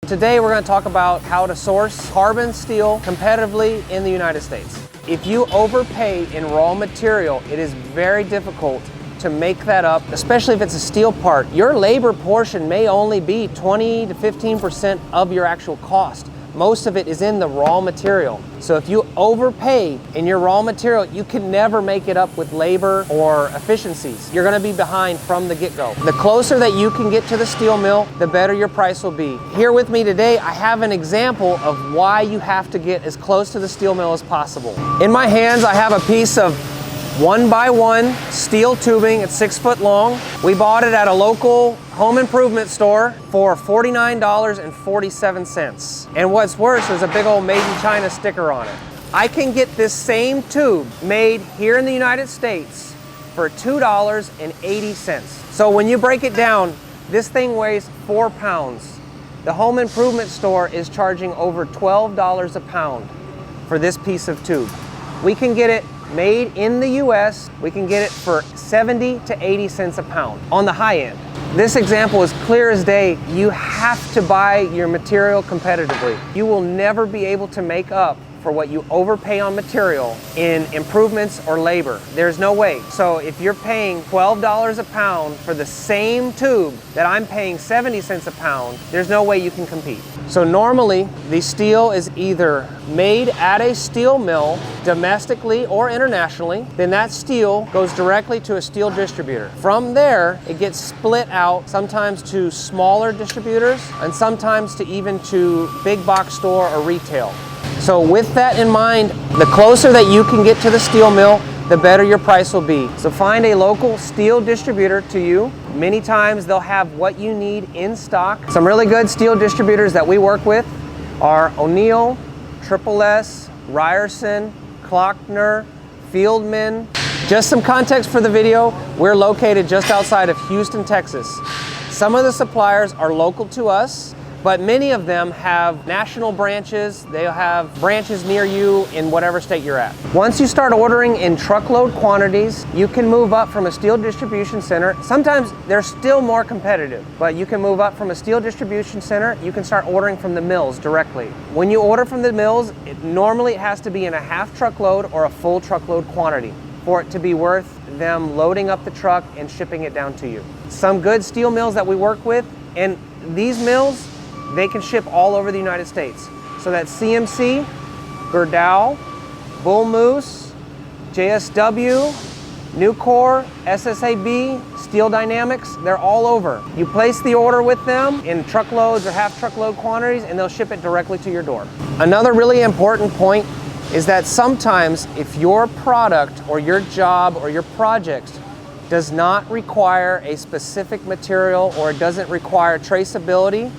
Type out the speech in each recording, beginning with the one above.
Today we're going to talk about how to source carbon steel competitively in the United States. If you overpay in raw material, it is very difficult to make that up, especially if it's a steel part. Your labor portion may only be 20 to 15% of your actual cost. Most of it is in the raw material. So if you overpay in your raw material, you can never make it up with labor or efficiencies. You're gonna be behind from the get-go. The closer that you can get to the steel mill, the better your price will be. Here with me today, I have an example of why you have to get as close to the steel mill as possible. In my hands, I have a piece of 1x1 steel tubing. It's 6 foot long. We bought it at a local home improvement store for $49.47. And what's worse, there's a big old Made in China sticker on it. I can get this same tube made here in the United States for $2.80. So when you break it down, this thing weighs 4 pounds. The home improvement store is charging over $12 a pound for this piece of tube. We can get it made in the US, we can get it for 70 to 80 cents a pound on the high end. This example is clear as day. You have to buy your material competitively. You will never be able to make up for what you overpay on material in improvements or labor. There's no way. So if you're paying $12 a pound for the same tube that I'm paying 70 cents a pound, there's no way you can compete. So normally the steel is either made at a steel mill domestically or internationally, then that steel goes directly to a steel distributor. From there, it gets split out sometimes to smaller distributors and sometimes to even to big box store or retail. So with that in mind, the closer that you can get to the steel mill, the better your price will be. So find a local steel distributor to you. Many times they'll have what you need in stock. Some really good steel distributors that we work with are O'Neill, Triple S, Ryerson, Klockner, Fieldman. Just some context for the video, we're located just outside of Houston, Texas. Some of the suppliers are local to us, but many of them have national branches. They'll have branches near you in whatever state you're at. Once you start ordering in truckload quantities, you can move up from a steel distribution center. Sometimes they're still more competitive, but you can move up from a steel distribution center. You can start ordering from the mills directly. When you order from the mills, normally it has to be in a half truckload or a full truckload quantity for it to be worth them loading up the truck and shipping it down to you. Some good steel mills that we work with, and these mills, they can ship all over the United States. So that's CMC, Gerdau, Bull Moose, JSW, Nucor, SSAB, Steel Dynamics, they're all over. You place the order with them in truckloads or half truckload quantities and they'll ship it directly to your door. Another really important point is that sometimes if your product or your job or your project does not require a specific material or it doesn't require traceability,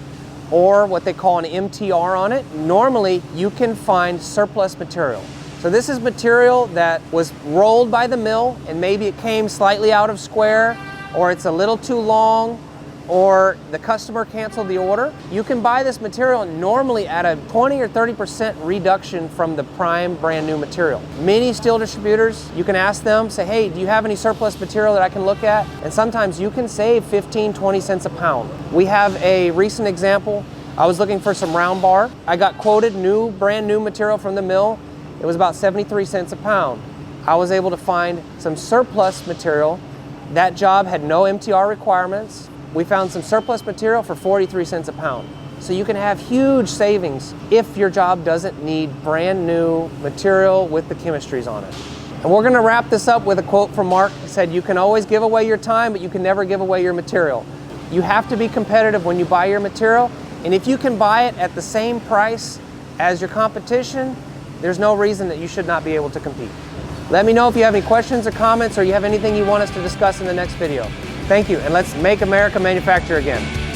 or what they call an MTR on it, normally you can find surplus material. So this is material that was rolled by the mill and maybe it came slightly out of square, or it's a little too long, or the customer canceled the order. You can buy this material normally at a 20 or 30% reduction from the prime brand new material. Many steel distributors, you can ask them, say, hey, do you have any surplus material that I can look at? And sometimes you can save 15, 20 cents a pound. We have a recent example. I was looking for some round bar. I got quoted brand new material from the mill. It was about 73 cents a pound. I was able to find some surplus material. That job had no MTR requirements. We found some surplus material for 43 cents a pound. So you can have huge savings if your job doesn't need brand new material with the chemistries on it. And we're gonna wrap this up with a quote from Mark. He said, you can always give away your time, but you can never give away your material. You have to be competitive when you buy your material. And if you can buy it at the same price as your competition, there's no reason that you should not be able to compete. Let me know if you have any questions or comments or you have anything you want us to discuss in the next video. Thank you, and let's make America manufacture again.